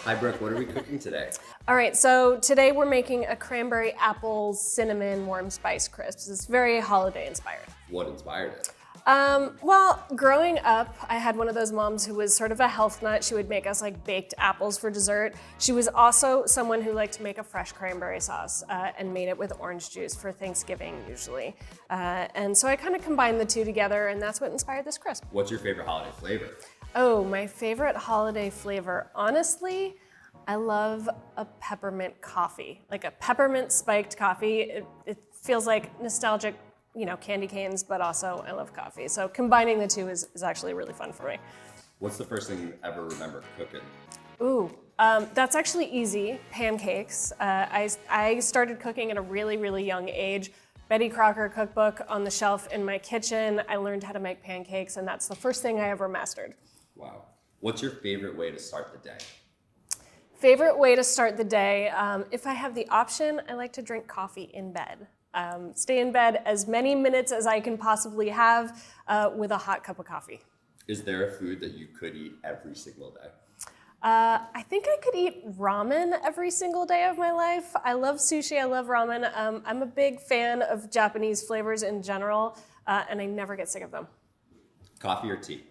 Hi, Brooke. What are we cooking today? All right, so today we're making a cranberry apple cinnamon warm spice crisps. It's very holiday inspired. What inspired it? Well, growing up, I had one of those moms who was sort of a health nut. She would make us like baked apples for dessert. She was also someone who liked to make a fresh cranberry sauce and made it with orange juice for Thanksgiving usually. And so I kind of combined the two together, and that's what inspired this crisp. What's your favorite holiday flavor? Oh, my favorite holiday flavor. Honestly, I love a peppermint coffee, like a peppermint spiked coffee. It feels like nostalgic, candy canes, but also I love coffee. So combining the two is actually really fun for me. What's the first thing you ever remember cooking? Ooh, that's actually easy, pancakes. I started cooking at a really, really young age. Betty Crocker cookbook on the shelf in my kitchen. I learned how to make pancakes, and that's the first thing I ever mastered. Wow. What's your favorite way to start the day? Favorite way to start the day, if I have the option, I like to drink coffee in bed. Stay in bed as many minutes as I can possibly have with a hot cup of coffee. Is there a food that you could eat every single day? I think I could eat ramen every single day of my life. I love sushi, I love ramen. I'm a big fan of Japanese flavors in general, and I never get sick of them. Coffee or tea?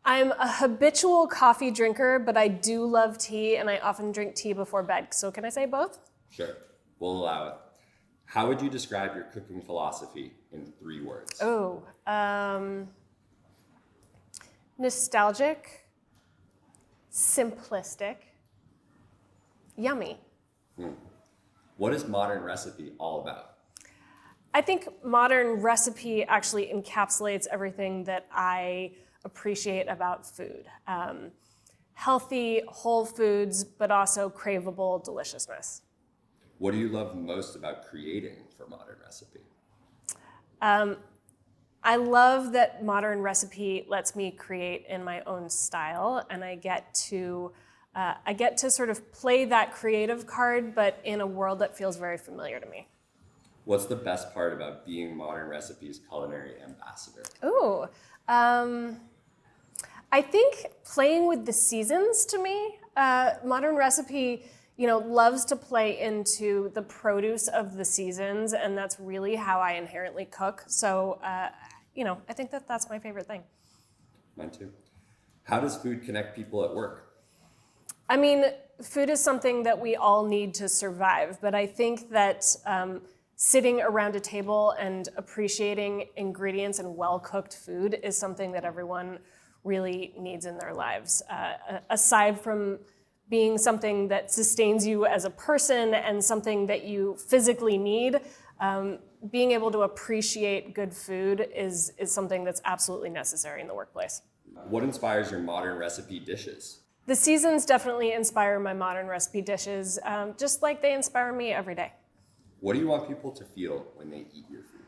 I'm a habitual coffee drinker, but I do love tea, and I often drink tea before bed. So can I say both? Sure, we'll allow it. How would you describe your cooking philosophy in 3 words? Oh, nostalgic, simplistic, yummy. What is Modern Recipe all about? I think Modern Recipe actually encapsulates everything that I appreciate about food. Healthy, whole foods, but also craveable deliciousness. What do you love most about creating for Modern Recipe? I love that Modern Recipe lets me create in my own style, and I get to sort of play that creative card, but in a world that feels very familiar to me. What's the best part about being Modern Recipe's culinary ambassador? Ooh, I think playing with the seasons to me, Modern Recipe, loves to play into the produce of the seasons, and that's really how I inherently cook. So, I think that's my favorite thing. Mine too. How does food connect people at work? I mean, food is something that we all need to survive, but I think that sitting around a table and appreciating ingredients and well-cooked food is something that everyone really needs in their lives. Aside from being something that sustains you as a person and something that you physically need, being able to appreciate good food is something that's absolutely necessary in the workplace. What inspires your Modern Recipe dishes? The seasons definitely inspire my Modern Recipe dishes, just like they inspire me every day. What do you want people to feel when they eat your food?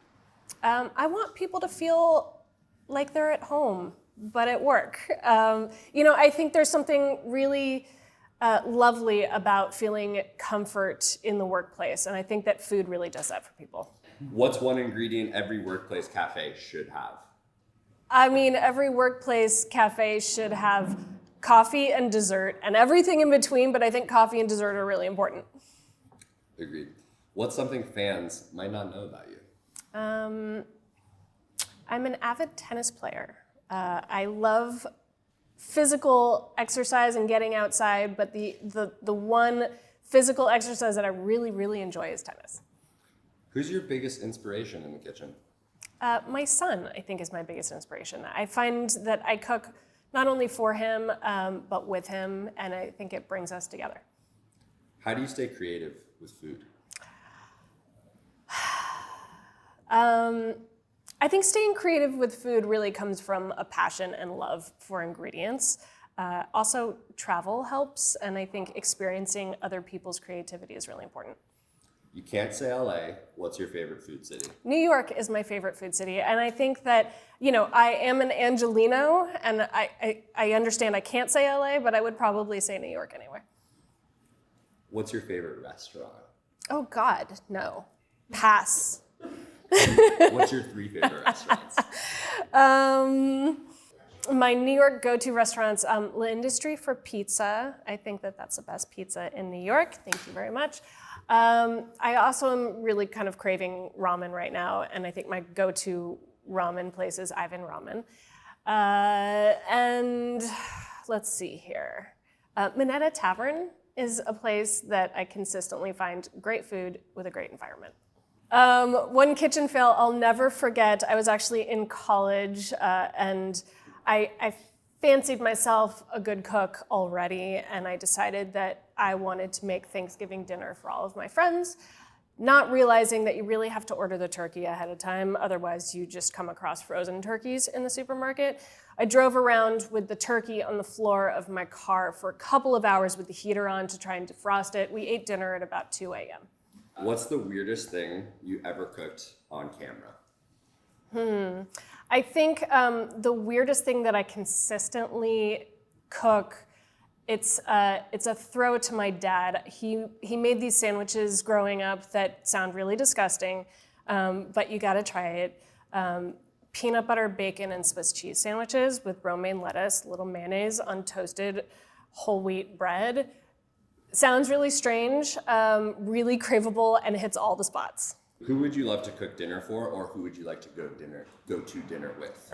I want people to feel like they're at home, but at work. I think there's something really lovely about feeling comfort in the workplace, and I think that food really does that for people. What's one ingredient every workplace cafe should have? I mean, every workplace cafe should have coffee and dessert and everything in between, but I think coffee and dessert are really important. Agreed. What's something fans might not know about you? I'm an avid tennis player. I love physical exercise and getting outside, but the one physical exercise that I really, really enjoy is tennis. Who's your biggest inspiration in the kitchen? My son, I think, is my biggest inspiration. I find that I cook not only for him, but with him, and I think it brings us together. How do you stay creative with food? I think staying creative with food really comes from a passion and love for ingredients. Also, travel helps, and I think experiencing other people's creativity is really important. You can't say LA. What's your favorite food city? New York is my favorite food city, and I think that, I am an Angelino, and I understand I can't say LA, but I would probably say New York anyway. What's your favorite restaurant? Oh God, no. Pass. What's your 3 favorite restaurants? My New York go-to restaurants, L'Industrie for pizza. I think that that's the best pizza in New York. Thank you very much. I also am really kind of craving ramen right now, and I think my go-to ramen place is Ivan Ramen. And let's see here. Minetta Tavern is a place that I consistently find great food with a great environment. One kitchen fail I'll never forget. I was actually in college, and I fancied myself a good cook already, and I decided that I wanted to make Thanksgiving dinner for all of my friends, not realizing that you really have to order the turkey ahead of time, otherwise you just come across frozen turkeys in the supermarket. I drove around with the turkey on the floor of my car for a couple of hours with the heater on to try and defrost it. We ate dinner at about 2 a.m. What's the weirdest thing you ever cooked on camera? I think the weirdest thing that I consistently cook, it's a throw to my dad. He made these sandwiches growing up that sound really disgusting, but you gotta try it. Peanut butter, bacon, and Swiss cheese sandwiches with romaine lettuce, a little mayonnaise on toasted whole wheat bread. Sounds really strange, really craveable, and hits all the spots. Who would you love to cook dinner for, or who would you like to go to dinner with?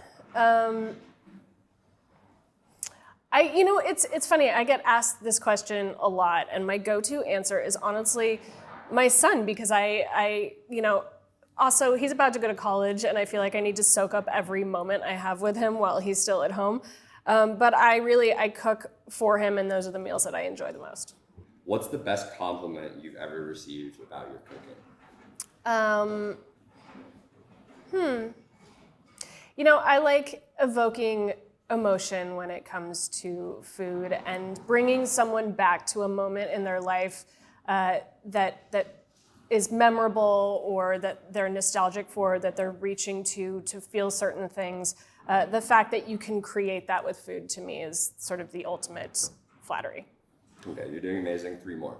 It's funny, I get asked this question a lot, and my go-to answer is honestly my son, because also he's about to go to college, and I feel like I need to soak up every moment I have with him while he's still at home. But I cook for him, and those are the meals that I enjoy the most. What's the best compliment you've ever received about your cooking? I like evoking emotion when it comes to food and bringing someone back to a moment in their life that is memorable, or that they're nostalgic for, that they're reaching to feel certain things. The fact that you can create that with food, to me, is sort of the ultimate flattery. Okay, you're doing amazing. 3 more.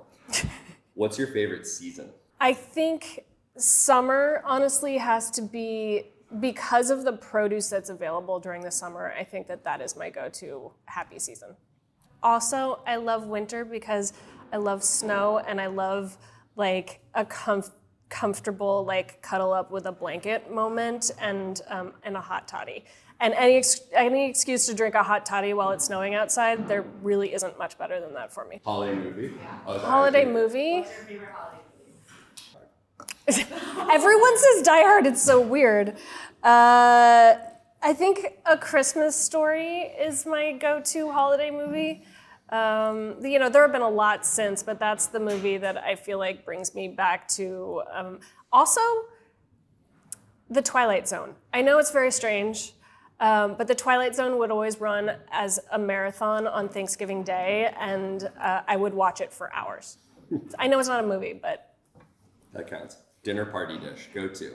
What's your favorite season? I think summer, honestly, has to be, because of the produce that's available during the summer, I think that is my go-to happy season. Also, I love winter because I love snow, and I love like a comfortable like cuddle up with a blanket moment, and a hot toddy. And any excuse to drink a hot toddy while it's snowing outside, there really isn't much better than that for me. Holiday movie? Yeah. Holiday movie? What's your favorite holiday movie? Everyone says Die Hard, it's so weird. I think A Christmas Story is my go-to holiday movie. There have been a lot since, but that's the movie that I feel like brings me back to. Also, The Twilight Zone. I know it's very strange, but The Twilight Zone would always run as a marathon on Thanksgiving Day, and I would watch it for hours. I know it's not a movie, but... That counts. Dinner party dish, go-to.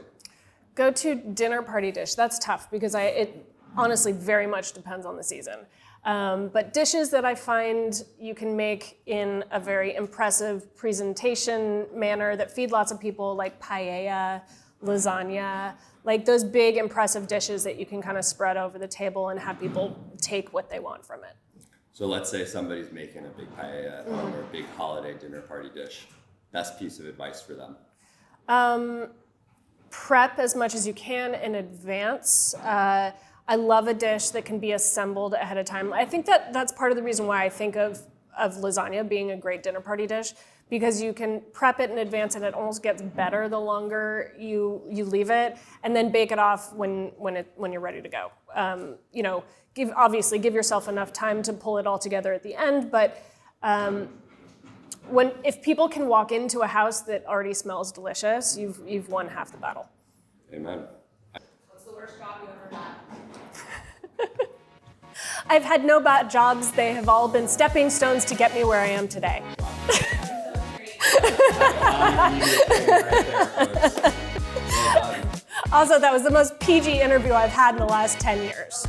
Go-to dinner party dish, that's tough, because it honestly very much depends on the season. But dishes that I find you can make in a very impressive presentation manner that feed lots of people, like paella, lasagna, like those big impressive dishes that you can kind of spread over the table and have people take what they want from it. So let's say somebody's making a big paella at home, or a big holiday dinner party dish. Best piece of advice for them? Prep as much as you can in advance. I love a dish that can be assembled ahead of time. I think that's part of the reason why I think of lasagna being a great dinner party dish, because you can prep it in advance and it almost gets better the longer you leave it, and then bake it off when you're ready to go. Give yourself enough time to pull it all together at the end, but if people can walk into a house that already smells delicious, you've won half the battle. Amen. What's the worst job you ever had? I've had no bad jobs. They have all been stepping stones to get me where I am today. Also, that was the most PG interview I've had in the last 10 years.